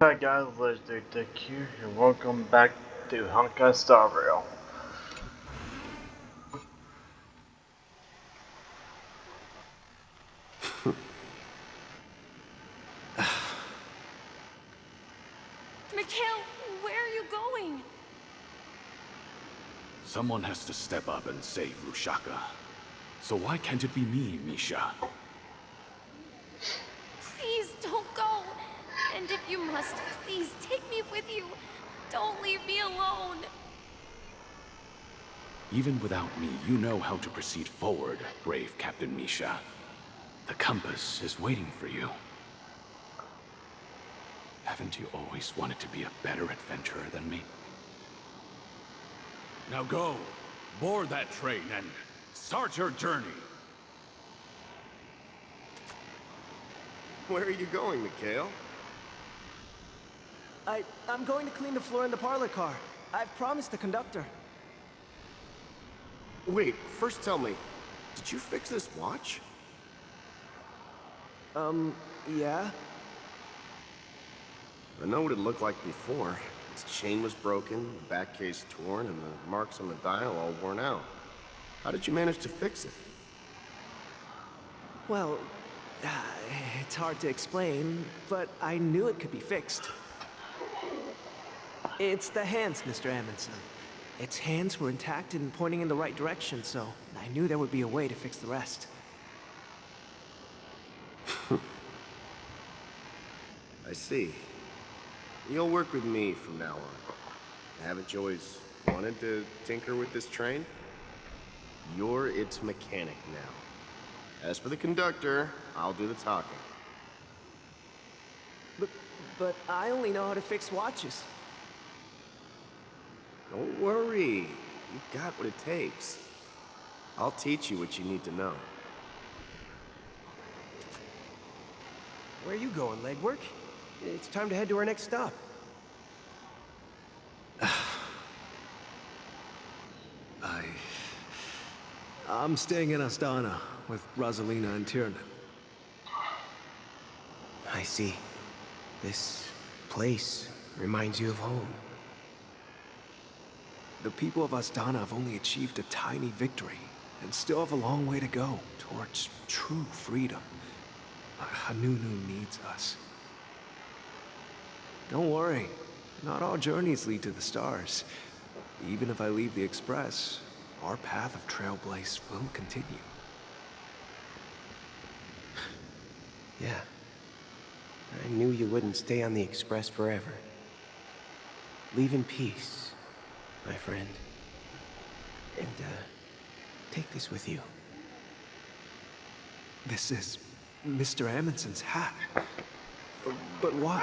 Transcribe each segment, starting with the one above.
Hi guys, Legendary Tech here, and welcome back to Honkai Star Rail. Mikhail, where are you going? Someone has to step up and save Rushaka. So why can't it be me, Misha? Please don't go. And if you must, please take me with you. Don't leave me alone. Even without me, you know how to proceed forward, brave Captain Misha. The compass is waiting for you. Haven't you always wanted to be a better adventurer than me? Now go, board that train and start your journey. Where are you going, Mikhail? I'm going to clean the floor in the parlor car. I've promised the conductor. Wait, first tell me, did you fix this watch? Yeah? I know what it looked like before. Its chain was broken, the back case torn, and the marks on the dial all worn out. How did you manage to fix it? Well, it's hard to explain, but I knew it could be fixed. It's the hands, Mr. Amundsen. Its hands were intact and pointing in the right direction, so I knew there would be a way to fix the rest. I see. You'll work with me from now on. Haven't you always wanted to tinker with this train? You're its mechanic now. As for the conductor, I'll do the talking. But I only know how to fix watches. Don't worry. You've got what it takes. I'll teach you what you need to know. Where are you going, legwork? It's time to head to our next stop. I'm staying in Astana with Rosalina and Tiernan. I see. This place reminds you of home. The people of Astana have only achieved a tiny victory and still have a long way to go towards true freedom. Hanunu needs us. Don't worry, not all journeys lead to the stars. Even if I leave the Express, our path of trailblaze will continue. Yeah. I knew you wouldn't stay on the Express forever. Leave in peace, my friend. And, take this with you. This is Mr. Amundsen's hat. But why?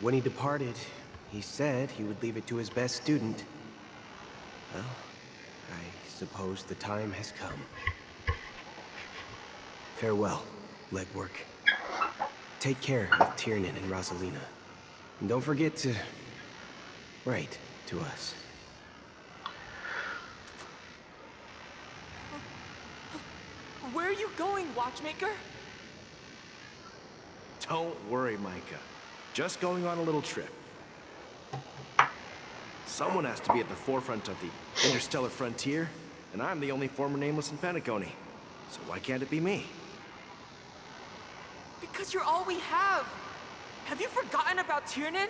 When he departed, he said he would leave it to his best student. Well, I suppose the time has come. Farewell, legwork. Take care of Tiernan and Rosalina. And don't forget to write to us. Where are you going, Watchmaker? Don't worry, Micah. Just going on a little trip. Someone has to be at the forefront of the interstellar frontier, and I'm the only former nameless in Penacony. So why can't it be me? Because you're all we have. Have you forgotten about Tiernan?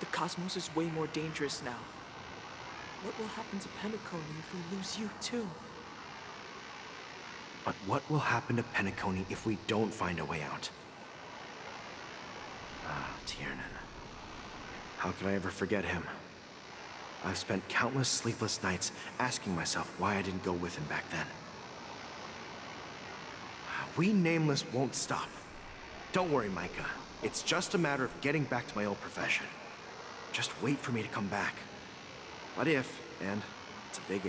The cosmos is way more dangerous now. What will happen to Penacony if we lose you too? But what will happen to Penacony if we don't find a way out? Ah, Tiernan. How can I ever forget him? I've spent countless sleepless nights asking myself why I didn't go with him back then. We Nameless won't stop. Don't worry, Micah. It's just a matter of getting back to my old profession. Just wait for me to come back. What if, and it's a big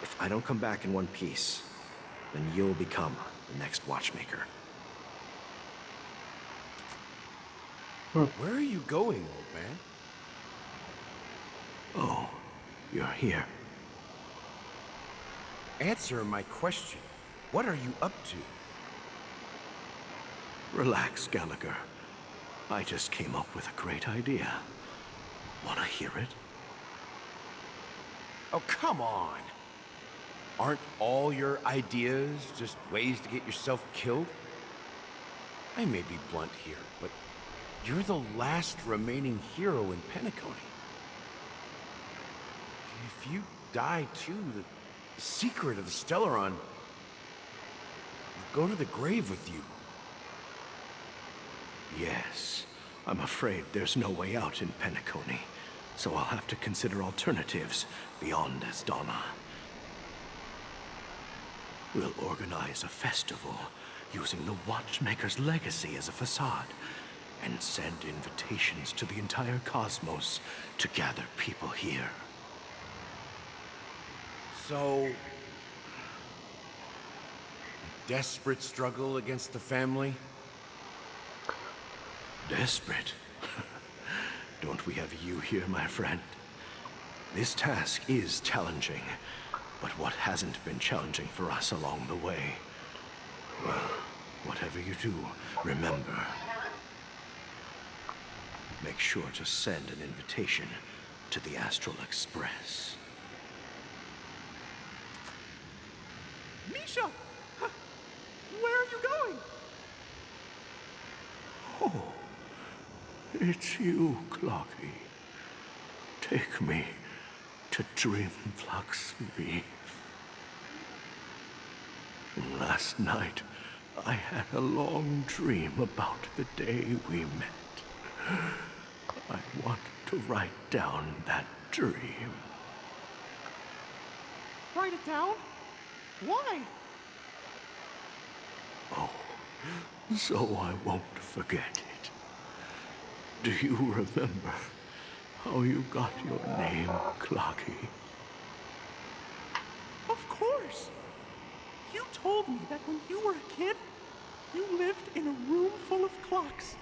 if I don't come back in one piece, then you'll become the next Watchmaker. Where are you going, old man? Oh, you're here. Answer my question. What are you up to? Relax, Gallagher. I just came up with a great idea. Wanna hear it? Oh, come on. Aren't all your ideas just ways to get yourself killed? I may be blunt here, but you're the last remaining hero in Penacony. If you die too, the secret of the Stellaron will go to the grave with you. Yes. I'm afraid there's no way out in Penacony, so I'll have to consider alternatives beyond Asdana. We'll organize a festival using the Watchmaker's legacy as a facade, and send invitations to the entire cosmos to gather people here. So, a desperate struggle against the family? Desperate? Don't we have you here, my friend? This task is challenging, but what hasn't been challenging for us along the way? Well, whatever you do, remember, make sure to send an invitation to the Astral Express. Misha! Where are you going? Oh, it's you, Clocky. Take me to Dreamflux Reef. Last night, I had a long dream about the day we met. I want to write down that dream. Write it down? Why? Oh, so I won't forget it. Do you remember how you got your name, Clocky? Of course! You told me that when you were a kid, you lived in a room full of clocks.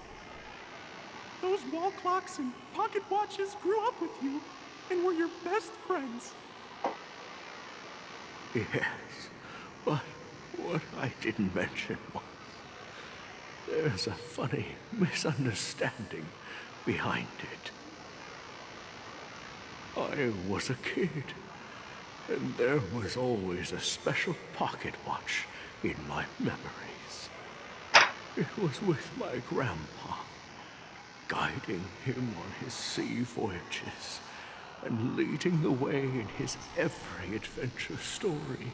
Those wall clocks and pocket watches grew up with you and were your best friends. Yes, but what I didn't mention was there's a funny misunderstanding behind it. I was a kid, and there was always a special pocket watch in my memories. It was with my grandpa, guiding him on his sea voyages and leading the way in his every adventure story.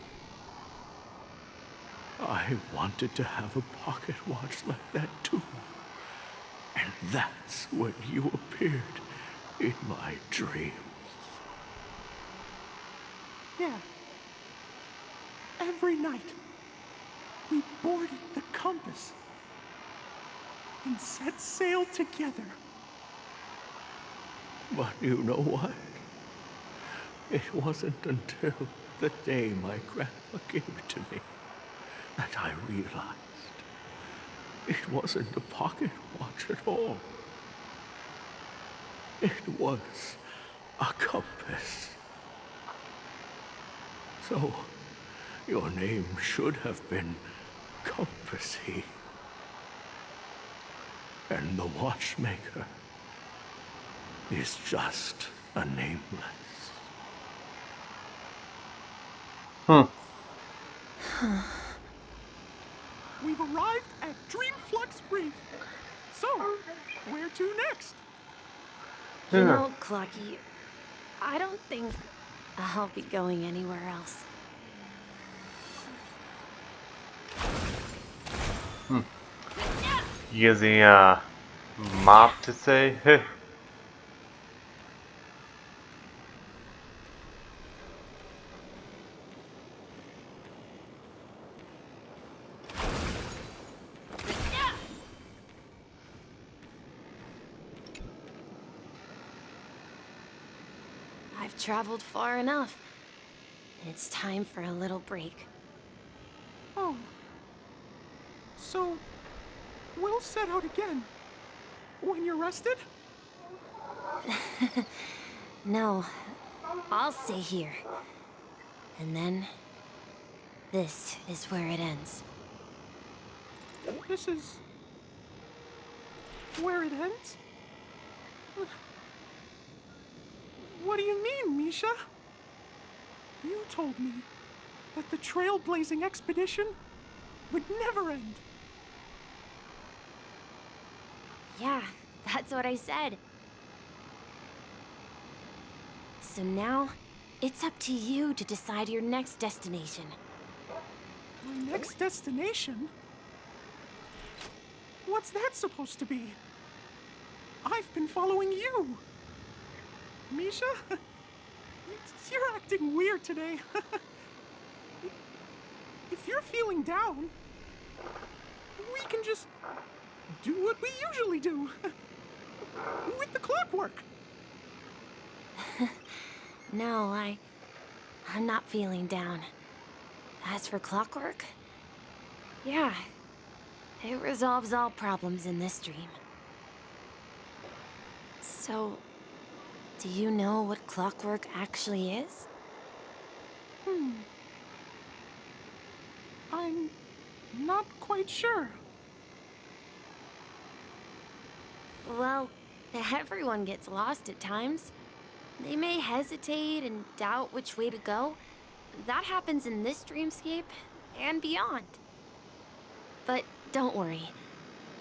I wanted to have a pocket watch like that too. And that's when you appeared in my dreams. Yeah. Every night, we boarded the compass and set sail together. But you know what? It wasn't until the day my grandpa gave it to me that I realized it wasn't a pocket watch at all. It was a compass. So, your name should have been Compassy. And the watchmaker is just a nameless. We've arrived at Dreamflux Reef. So, where to next? You know, Clocky, I don't think I'll be going anywhere else. You guys any mop to say? I've traveled far enough. It's time for a little break. Oh. So, we'll set out again. When you're rested? No, I'll stay here. And then this is where it ends. This is where it ends? What do you mean, Misha? You told me that the trailblazing expedition would never end. Yeah, that's what I said. So now, it's up to you to decide your next destination. My next destination? What's that supposed to be? I've been following you. Misha? You're acting weird today. If you're feeling down, we can just do what we usually do. With the clockwork. No, I'm not feeling down. As for clockwork, yeah, it resolves all problems in this dream. So, do you know what clockwork actually is? I'm not quite sure. Well, everyone gets lost at times. They may hesitate and doubt which way to go. That happens in this dreamscape and beyond. But don't worry.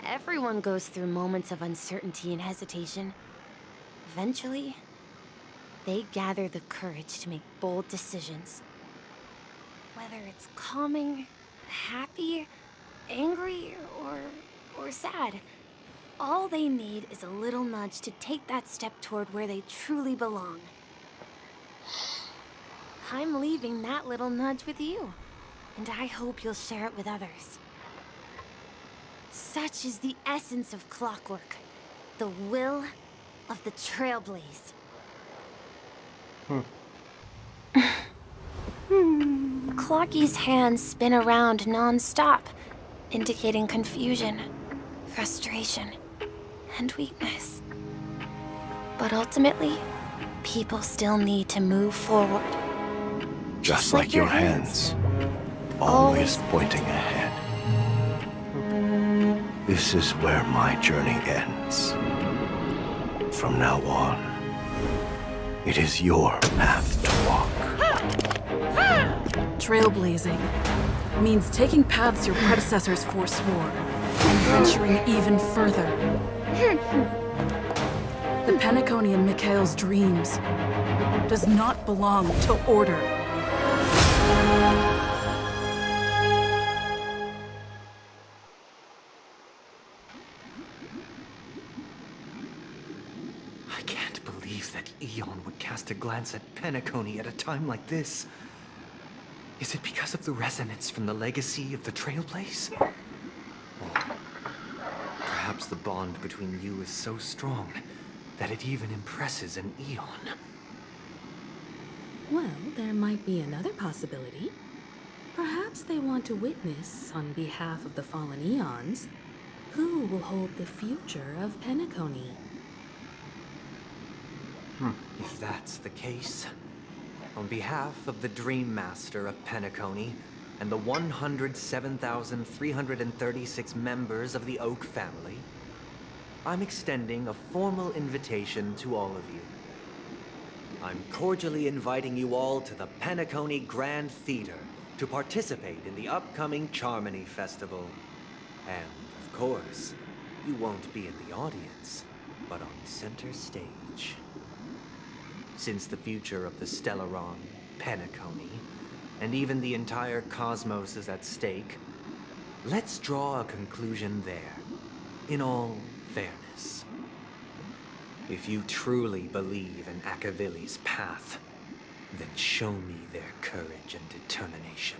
Everyone goes through moments of uncertainty and hesitation. Eventually, they gather the courage to make bold decisions. Whether it's calming, happy, angry, or sad. All they need is a little nudge to take that step toward where they truly belong. I'm leaving that little nudge with you, and I hope you'll share it with others. Such is the essence of clockwork, the will of the trailblaze. Clocky's hands spin around non-stop, indicating confusion, frustration, and weakness. But ultimately, people still need to move forward. Just like your hands, always pointing ahead. This is where my journey ends. From now on, it is your path to walk. Trailblazing means taking paths your predecessors forswore and venturing even further. The Penacony in Mikhail's dreams does not belong to order. I can't believe that Eon would cast a glance at Penacony at a time like this. Is it because of the resonance from the legacy of the Trailblaze? Or perhaps the bond between you is so strong that it even impresses an Eon. Well, there might be another possibility. Perhaps they want to witness, on behalf of the fallen Eons, who will hold the future of Penacony. If that's the case, on behalf of the Dream Master of Penacony and the 107,336 members of the Oak family, I'm extending a formal invitation to all of you. I'm cordially inviting you all to the Penacony Grand Theater to participate in the upcoming Charmony Festival. And, of course, you won't be in the audience, but on center stage. Since the future of the Stellaron, Penacony, and even the entire cosmos is at stake, let's draw a conclusion there, in all fairness. If you truly believe in Akavili's path, then show me their courage and determination.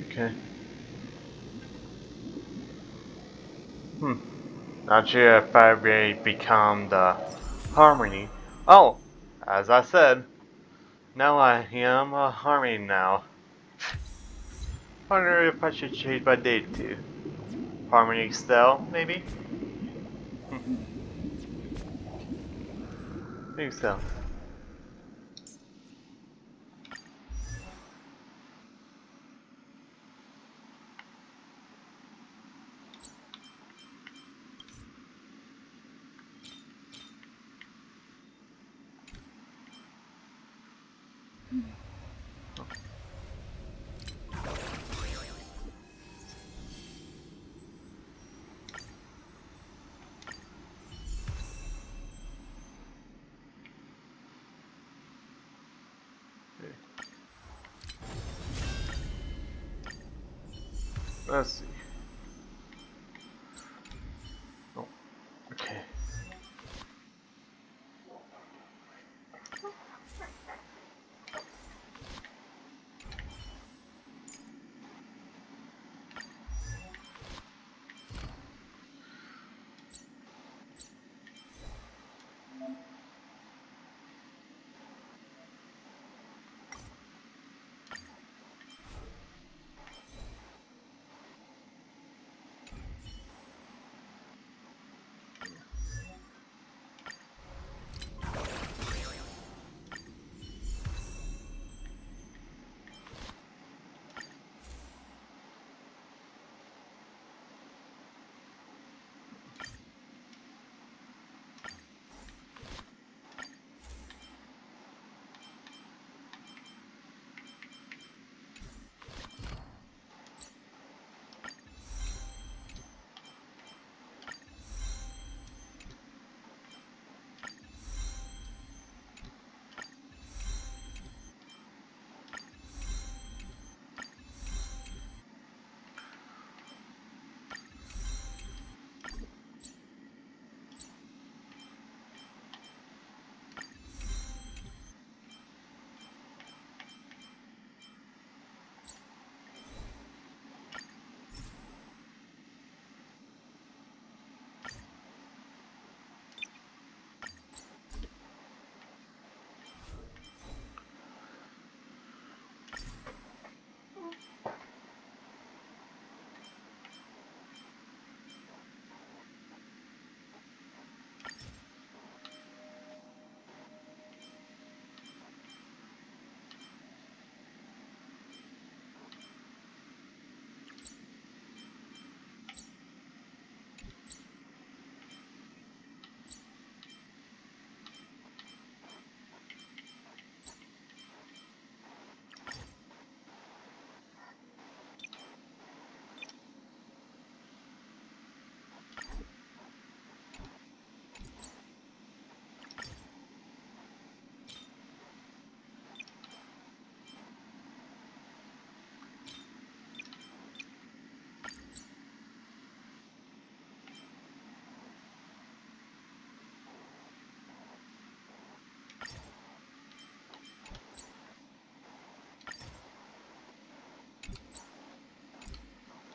Okay. Not sure if I really become the Harmony. Oh! As I said, now I am a Harmony now. Wonder if I should change my name to Harmony Excel, maybe? Think so. Let's see. Oh, okay.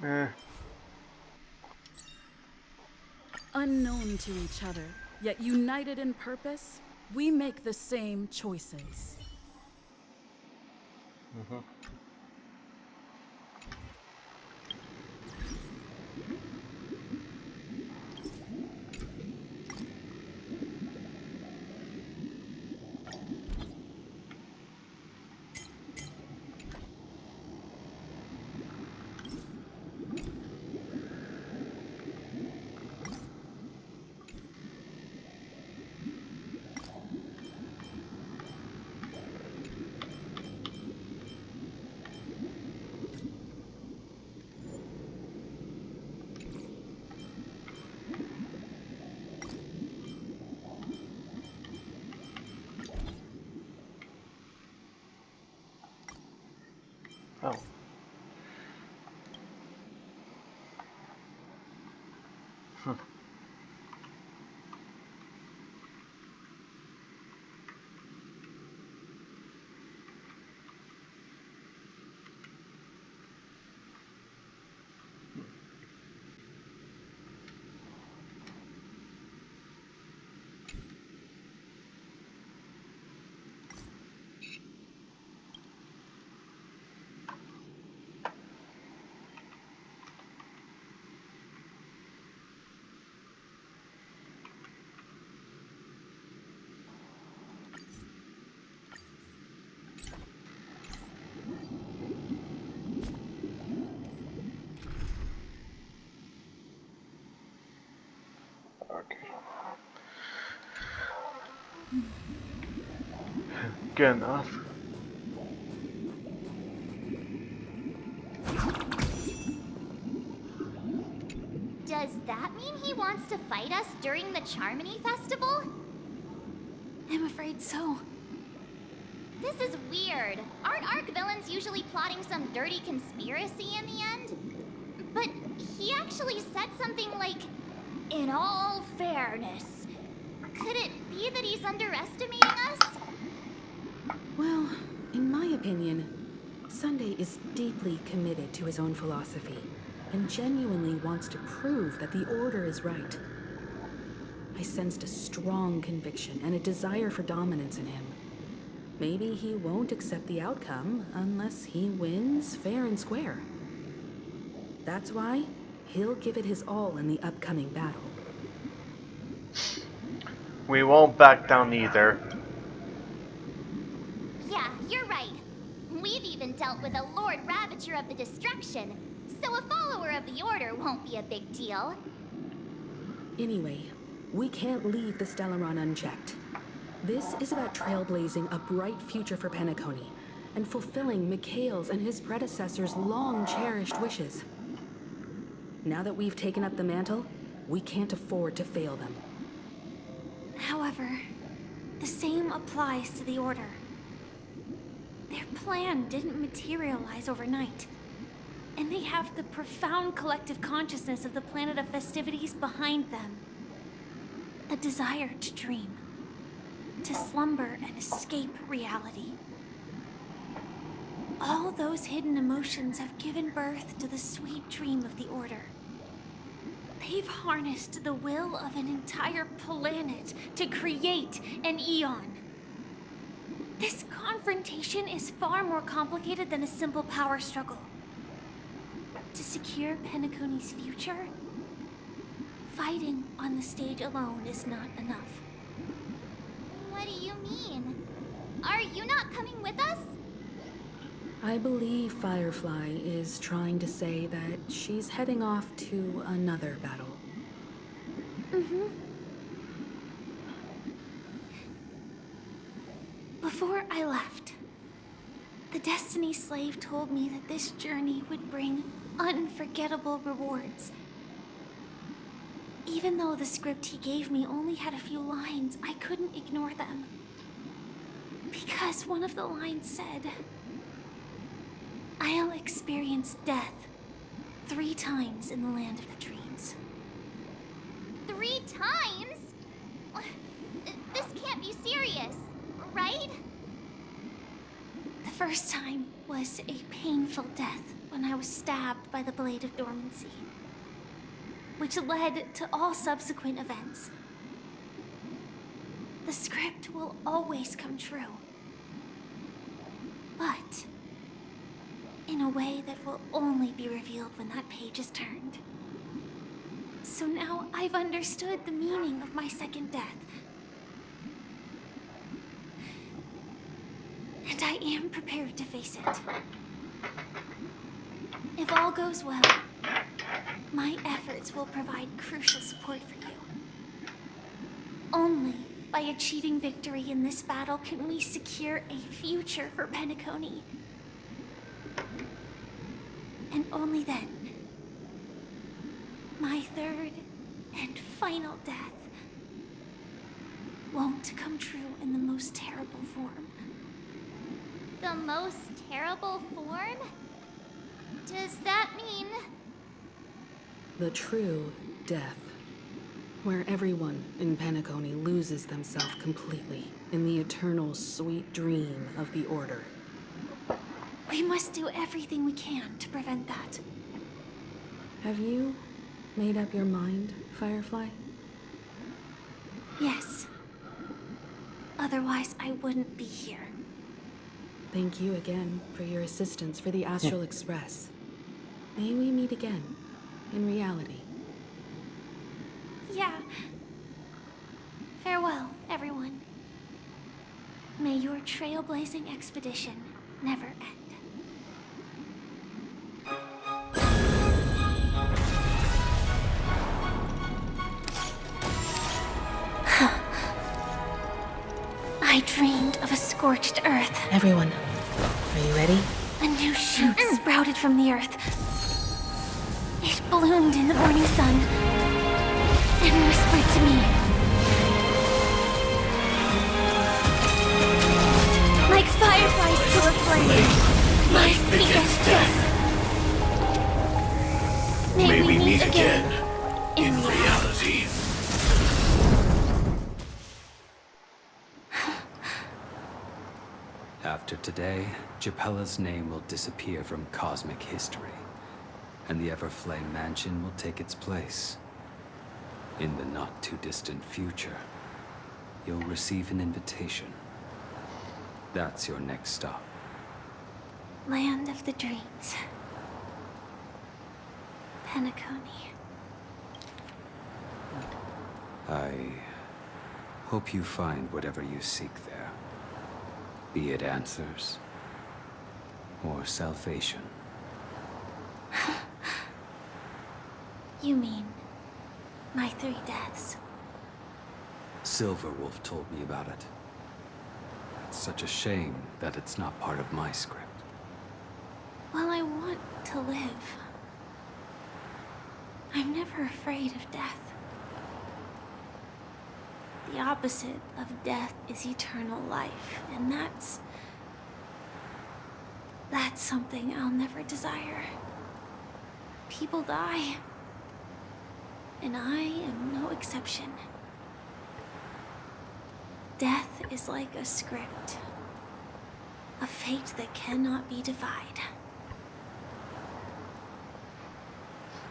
Eh. Unknown to each other, yet united in purpose, we make the same choices. Mm-hmm. Oh. Okay. Good enough. wants to fight us during the Charmony Festival? I'm afraid so. This is weird. Aren't Arc villains usually plotting some dirty conspiracy in the end? But he actually said something like, "In all fairness." Could it be that he's underestimating us? Well, in my opinion, Sunday is deeply committed to his own philosophy and genuinely wants to prove that the Order is right. I sensed a strong conviction and a desire for dominance in him. Maybe he won't accept the outcome unless he wins fair and square. That's why he'll give it his all in the upcoming battle. We won't back down either. Yeah, you're right. We've even dealt with a Lord Ravager of the Destruction, so a follower of the Order won't be a big deal. Anyway, we can't leave the Stellaron unchecked. This is about trailblazing a bright future for Penacony and fulfilling Mikhail's and his predecessors' long-cherished wishes. Now that we've taken up the mantle, we can't afford to fail them. However, the same applies to the Order. Their plan didn't materialize overnight, and they have the profound collective consciousness of the planet of festivities behind them. A desire to dream, to slumber and escape reality. All those hidden emotions have given birth to the sweet dream of the Order. They've harnessed the will of an entire planet to create an eon. This confrontation is far more complicated than a simple power struggle. To secure Penacony's future, fighting on the stage alone is not enough. What do you mean? Are you not coming with us? I believe Firefly is trying to say that she's heading off to another battle. Before I left, the Destiny Slave told me that this journey would bring unforgettable rewards. Even though the script he gave me only had a few lines, I couldn't ignore them. Because one of the lines said, "I'll experience death 3 times in the land of the dreams." 3 times? This can't be serious, right? The first time was a painful death when I was stabbed by the Blade of Dormancy, which led to all subsequent events. The script will always come true, but in a way that will only be revealed when that page is turned. So now I've understood the meaning of my second death. And I am prepared to face it. If all goes well, my efforts will provide crucial support for you. Only by achieving victory in this battle can we secure a future for Penacony. And only then, my third and final death won't come true in the most terrible form. The most terrible form? Does that mean... The true death, where everyone in Penacony loses themselves completely in the eternal sweet dream of the Order. We must do everything we can to prevent that. Have you made up your mind, Firefly? Yes. Otherwise, I wouldn't be here. Thank you again for your assistance for the Astral Express. May we meet again, in reality. Yeah. Farewell, everyone. May your trailblazing expedition never end. I dreamed of a scorched earth. Everyone, are you ready? A new shoot sprouted from the earth. It bloomed in the morning sun and whisper to me. Like fireflies to a flame, life begets death. May we meet again in reality. After today, Japella's name will disappear from cosmic history, and the Everflame Mansion will take its place. In the not-too-distant future, you'll receive an invitation. That's your next stop. Land of the Dreams. Penacony. I hope you find whatever you seek there. Be it answers or salvation. You mean my 3 deaths? Silverwolf told me about it. It's such a shame that it's not part of my script. Well, I want to live. I'm never afraid of death. The opposite of death is eternal life, and that's something I'll never desire. People die, and I am no exception. Death is like a script, a fate that cannot be defied.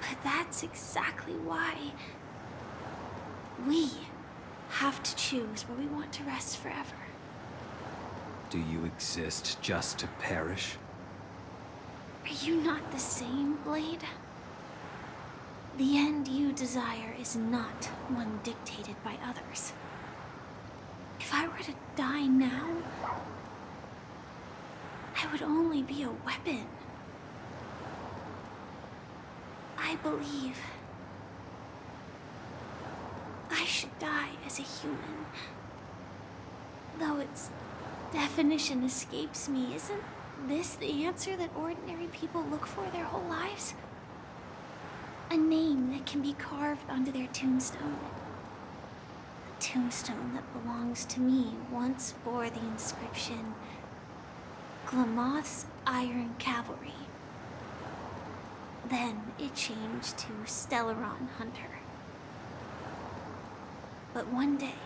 But that's exactly why we have to choose where we want to rest forever. Do you exist just to perish? Are you not the same, Blade? The end you desire is not one dictated by others. If I were to die now, I would only be a weapon. I believe I should die as a human. Though its definition escapes me, isn't this the answer that ordinary people look for their whole lives? A name that can be carved onto their tombstone. The tombstone that belongs to me once bore the inscription, Glamoth's Iron Cavalry. Then it changed to Stellaron Hunter. But one day,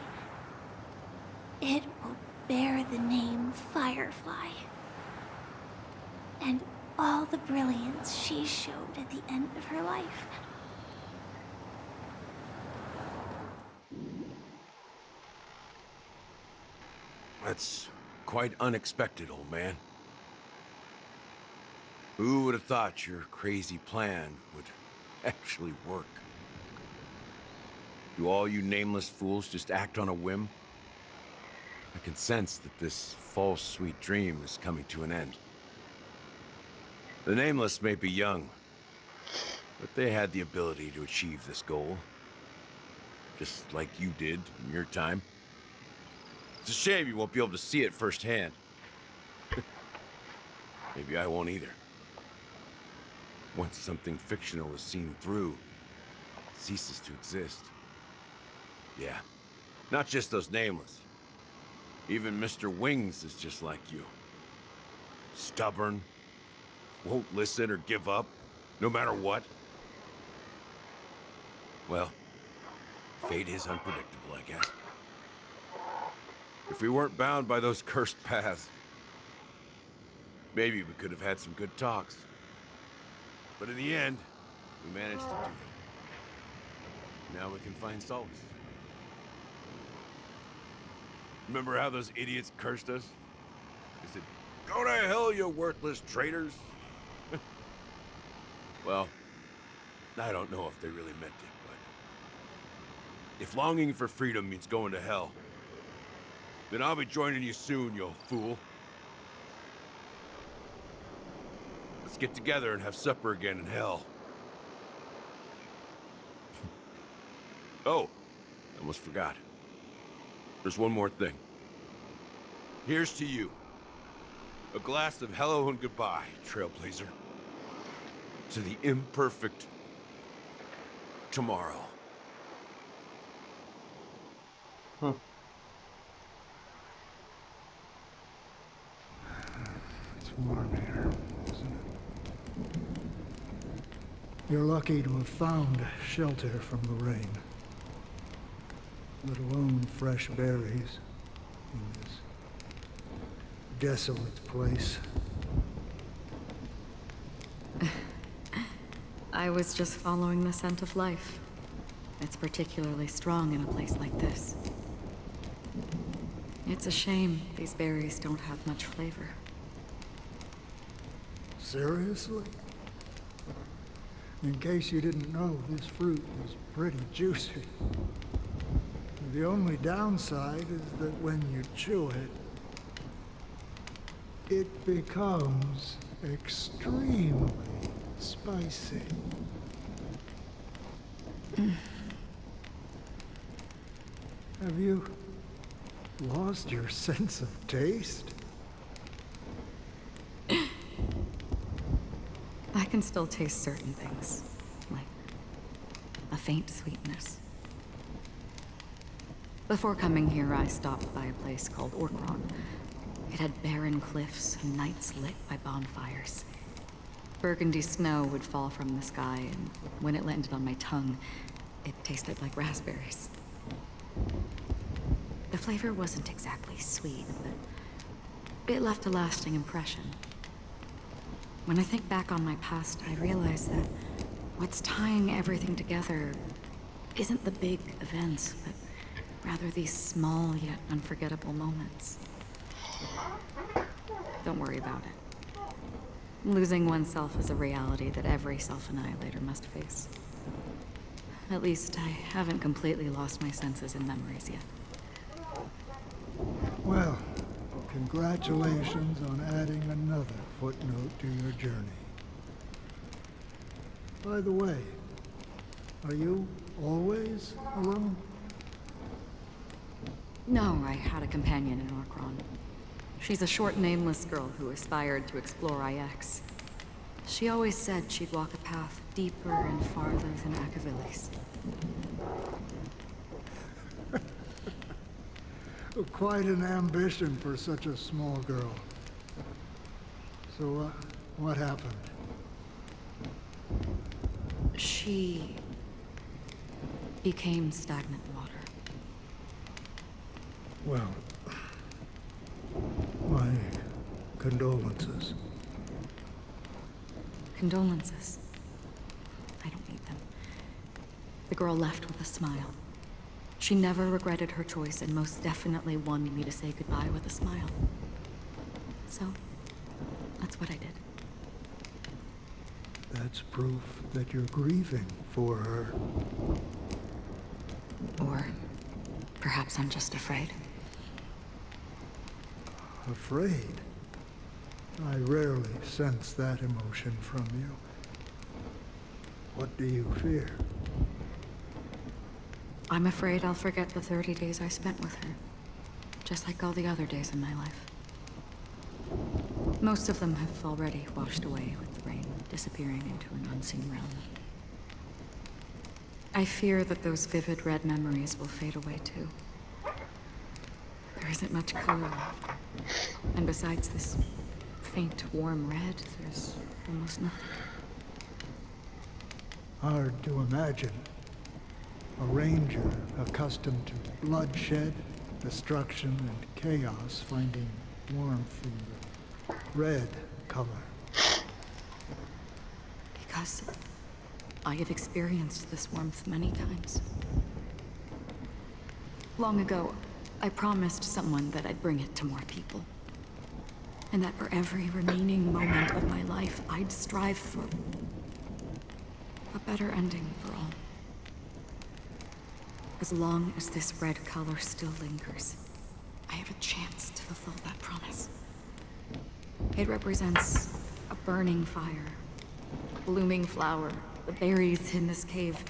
it will bear the name Firefly. And all the brilliance she showed at the end of her life. That's quite unexpected, old man. Who would have thought your crazy plan would actually work? Do all you nameless fools just act on a whim? I can sense that this false sweet dream is coming to an end. The Nameless may be young, but they had the ability to achieve this goal. Just like you did in your time. It's a shame you won't be able to see it firsthand. Maybe I won't either. Once something fictional is seen through, it ceases to exist. Yeah, not just those Nameless. Even Mr. Wings is just like you. Stubborn, won't listen or give up, no matter what. Well, fate is unpredictable, I guess. If we weren't bound by those cursed paths, maybe we could have had some good talks. But in the end, we managed to do it. Now we can find solace. Remember how those idiots cursed us? They said, "Go to hell, you worthless traitors." Well, I don't know if they really meant it, but if longing for freedom means going to hell, then I'll be joining you soon, you fool. Let's get together and have supper again in hell. Oh, I almost forgot. There's one more thing. Here's to you. A glass of hello and goodbye, Trailblazer. To the imperfect tomorrow. It's warm here, isn't it? You're lucky to have found shelter from the rain. Let alone fresh berries in this desolate place. I was just following the scent of life. It's particularly strong in a place like this. It's a shame these berries don't have much flavor. Seriously? In case you didn't know, this fruit is pretty juicy. The only downside is that when you chew it, it becomes extremely spicy. Have you lost your sense of taste? I can still taste certain things, like a faint sweetness. Before coming here, I stopped by a place called Orkron. It had barren cliffs and nights lit by bonfires. Burgundy snow would fall from the sky, and when it landed on my tongue, it tasted like raspberries. The flavor wasn't exactly sweet, but it left a lasting impression. When I think back on my past, I realize that what's tying everything together isn't the big events, but rather these small yet unforgettable moments. Don't worry about it. Losing oneself is a reality that every self-annihilator must face. At least I haven't completely lost my senses and memories yet. Well, congratulations on adding another footnote to your journey. By the way, are you always alone? No, I had a companion in Orkron. She's a short, nameless girl who aspired to explore IX. She always said she'd walk a path deeper and farther than Akavilis. Quite an ambition for such a small girl. So, what happened? She became stagnant water. Well, my condolences. Condolences. I don't need them. The girl left with a smile. She never regretted her choice and most definitely wanted me to say goodbye with a smile. So, that's what I did. That's proof that you're grieving for her. Or perhaps I'm just afraid. Afraid? I rarely sense that emotion from you. What do you fear? I'm afraid I'll forget the 30 days I spent with her. Just like all the other days in my life. Most of them have already washed away with the rain, disappearing into an unseen realm. I fear that those vivid red memories will fade away too. There isn't much color left. And besides this faint, warm red, there's almost nothing. Hard to imagine. A ranger accustomed to bloodshed, destruction, and chaos finding warmth in the red color. Because I have experienced this warmth many times. Long ago, I promised someone that I'd bring it to more people. And that for every remaining moment of my life, I'd strive for a better ending for all. As long as this red color still lingers, I have a chance to fulfill that promise. It represents a burning fire, a blooming flower, the berries in this cave,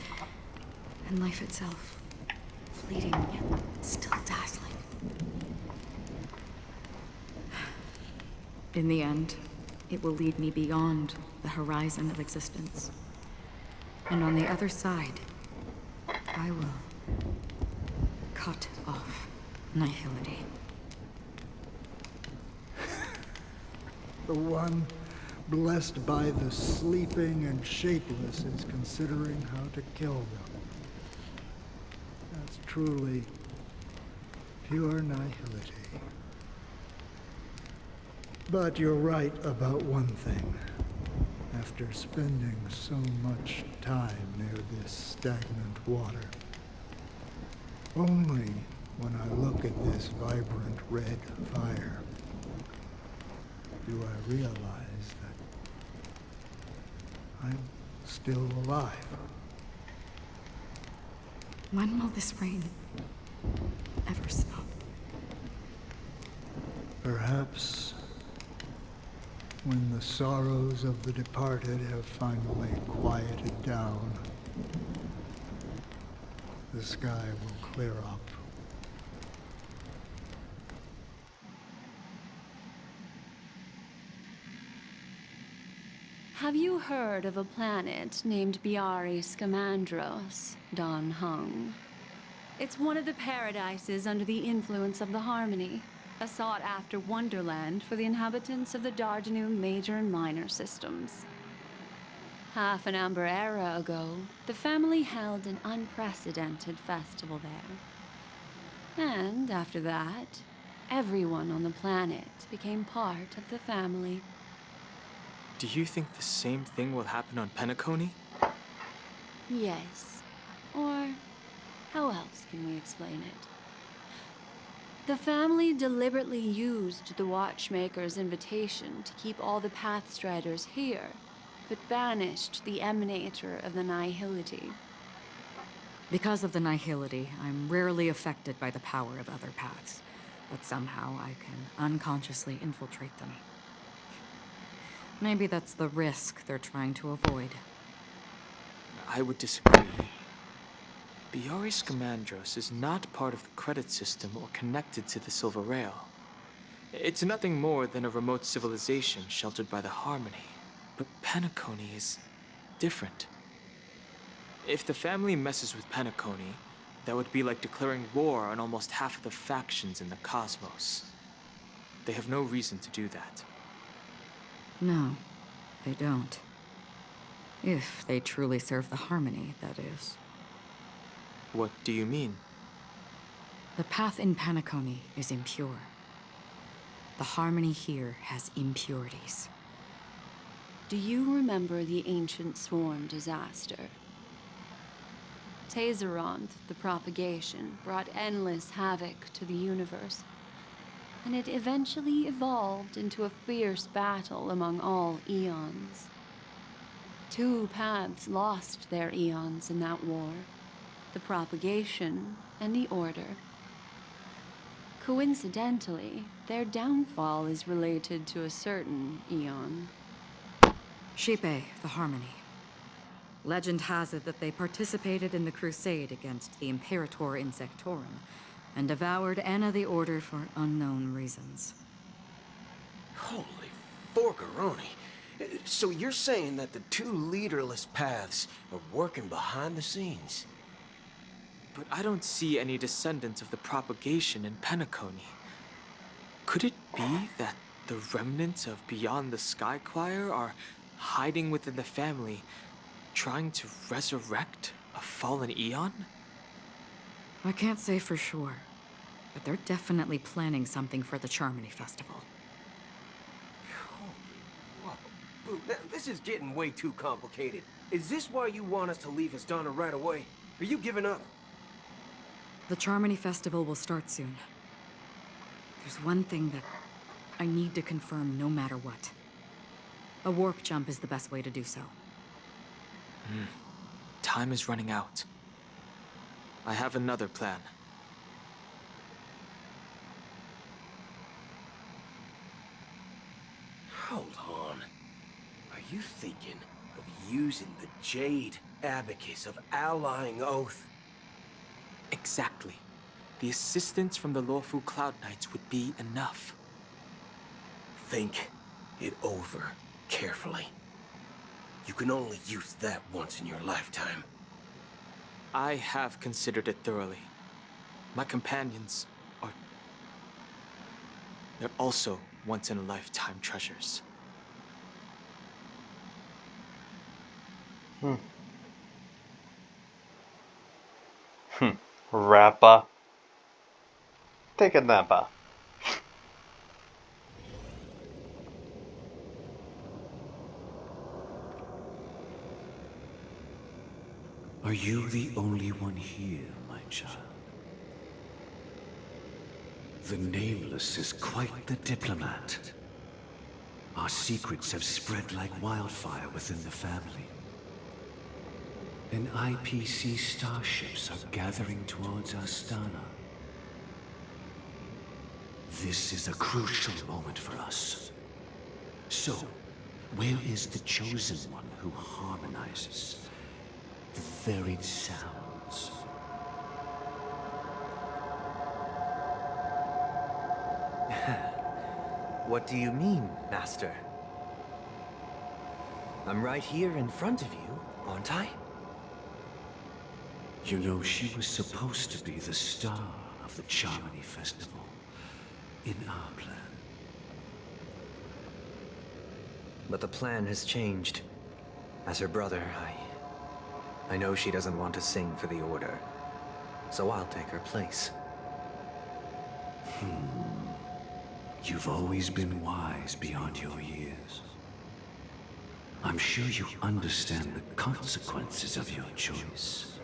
and life itself, fleeting yet still dazzling. In the end, it will lead me beyond the horizon of existence. And on the other side, I will cut off nihility. The one blessed by the sleeping and shapeless is considering how to kill them. That's truly pure nihility. But you're right about one thing. After spending so much time near this stagnant water, only when I look at this vibrant red fire do I realize that I'm still alive. When will this rain ever stop? Perhaps when the sorrows of the departed have finally quieted down, the sky will clear up. Have you heard of a planet named Biari Scamandros, Don Hung? It's one of the paradises under the influence of the Harmony, a sought-after wonderland for the inhabitants of the Dardanum major and minor systems. Half an amber era ago, the family held an unprecedented festival there. And after that, everyone on the planet became part of the family. Do you think the same thing will happen on Penacony? Yes. Or how else can we explain it? The family deliberately used the Watchmaker's invitation to keep all the Pathstriders here, but banished the Emanator of the Nihility. Because of the Nihility, I'm rarely affected by the power of other paths, but somehow I can unconsciously infiltrate them. Maybe that's the risk they're trying to avoid. I would disagree. Biari Scamandros is not part of the credit system or connected to the Silver Rail. It's nothing more than a remote civilization sheltered by the Harmony. But Penacony is different. If the family messes with Penacony, that would be like declaring war on almost half of the factions in the cosmos. They have no reason to do that. No, they don't. If they truly serve the Harmony, that is. What do you mean? The path in Penacony is impure. The Harmony here has impurities. Do you remember the ancient swarm disaster? Tazeront, the propagation, brought endless havoc to the universe, and it eventually evolved into a fierce battle among all eons. 2 paths lost their eons in that war, the propagation and the order. Coincidentally, their downfall is related to a certain eon. Shipe, the Harmony. Legend has it that they participated in the crusade against the Imperator Insectorum, and devoured Anna the Order for unknown reasons. Holy forgaroni. So you're saying that the 2 leaderless paths are working behind the scenes? But I don't see any descendants of the propagation in Penacony. Could it be that the remnants of Beyond the Sky Choir are hiding within the family, trying to resurrect a fallen eon? I can't say for sure, but they're definitely planning something for the Charmony Festival. Whoa, Boo, this is getting way too complicated. Is this why you want us to leave Asdana right away? Are you giving up? The Charmony Festival will start soon. There's one thing that I need to confirm no matter what. A warp jump is the best way to do so. Time is running out. I have another plan. Hold on. Are you thinking of using the Jade Abacus of Allying Oath? Exactly. The assistance from the Lawful Cloud Knights would be enough. Think it over carefully. You can only use that once in your lifetime. I have considered it thoroughly. my companions are... they're also once-in-a-lifetime treasures. Rappa. Take a nappa. Are you the only one here, my child? The Nameless is quite the diplomat. Our secrets have spread like wildfire within the family. And IPC starships are gathering towards Astana. This is a crucial moment for us. So, where is the Chosen One who harmonizes the varied sounds? What do you mean, Master? I'm right here in front of you, aren't I? You know, she was supposed to be the star of the Charmony Festival in our plan. But the plan has changed. As her brother, I know she doesn't want to sing for the Order, so I'll take her place. You've always been wise beyond your years. I'm sure you understand the consequences of your choice.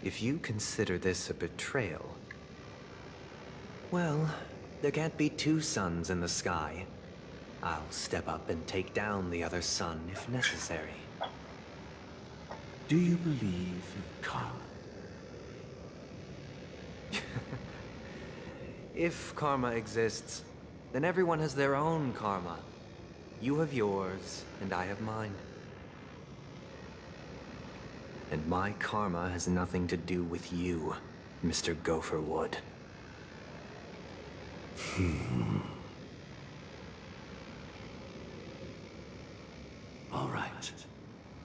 If you consider this a betrayal, well, there can't be two suns in the sky. I'll step up and take down the other sun if necessary. Do you believe in karma? If karma exists, then everyone has their own karma. You have yours, and I have mine. And my karma has nothing to do with you, Mr. Gopherwood. All right.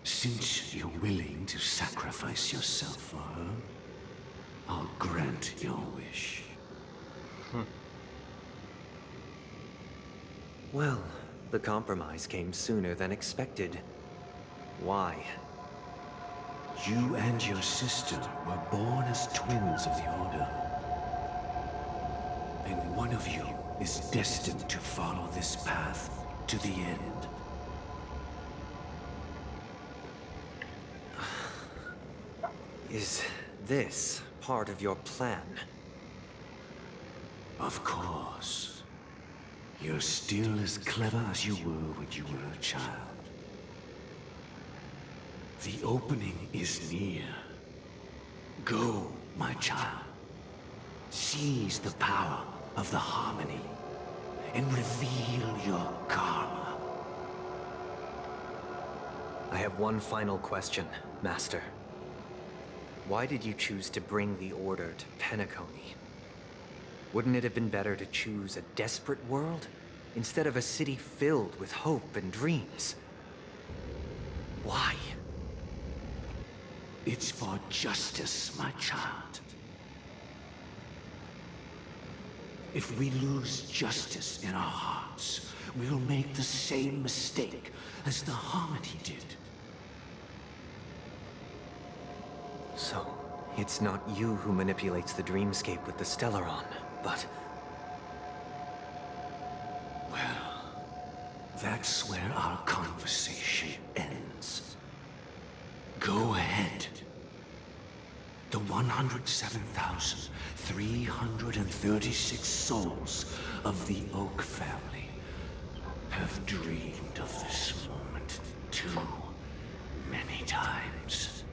Since you're willing to sacrifice yourself for her, I'll grant your wish. Well, the compromise came sooner than expected. Why? You and your sister were born as twins of the Order. And one of you is destined to follow this path to the end. Is this part of your plan? Of course. You're still as clever as you were when you were a child. The opening is near. Go, my child. Seize the power of the harmony and reveal your karma. I have one final question, Master. Why did you choose to bring the Order to Penacony? Wouldn't it have been better to choose a desperate world instead of a city filled with hope and dreams? Why? It's for justice, my child. If we lose justice in our hearts, we'll make the same mistake as the Harmony did. So, it's not you who manipulates the dreamscape with the Stellaron, but... Well, that's where our conversation ends. Go ahead. The 107,336 souls of the Oak family have dreamed of this moment too many times.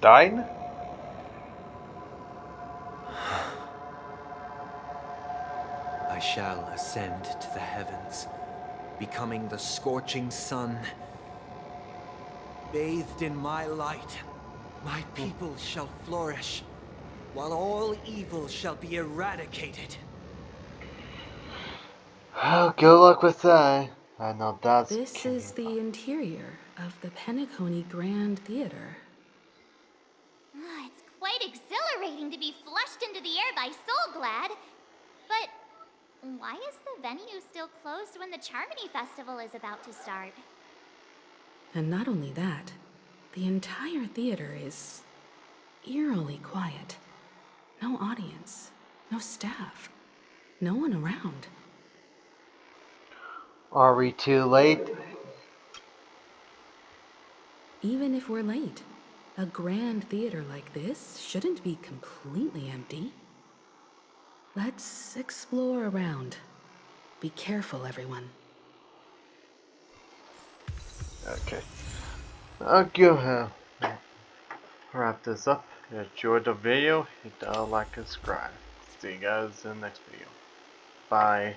Died? I shall ascend to the heavens, becoming the scorching sun. Bathed in my light, my people shall flourish. while all evil shall be eradicated. Oh, good luck with that. I know that's This is the interior of the Penacony Grand Theater. It's quite exhilarating to be flushed into the air by Soulglad. But why is the venue still closed when the Charmony Festival is about to start? And not only that, the entire theater is eerily quiet. No audience, no staff, no one around. Are we too late? Even if we're late, a grand theater like this shouldn't be completely empty. Let's explore around. Be careful, everyone. Okay. I'll go ahead. Wrap this up. If you enjoyed the video, hit the like and subscribe. See you guys in the next video. Bye.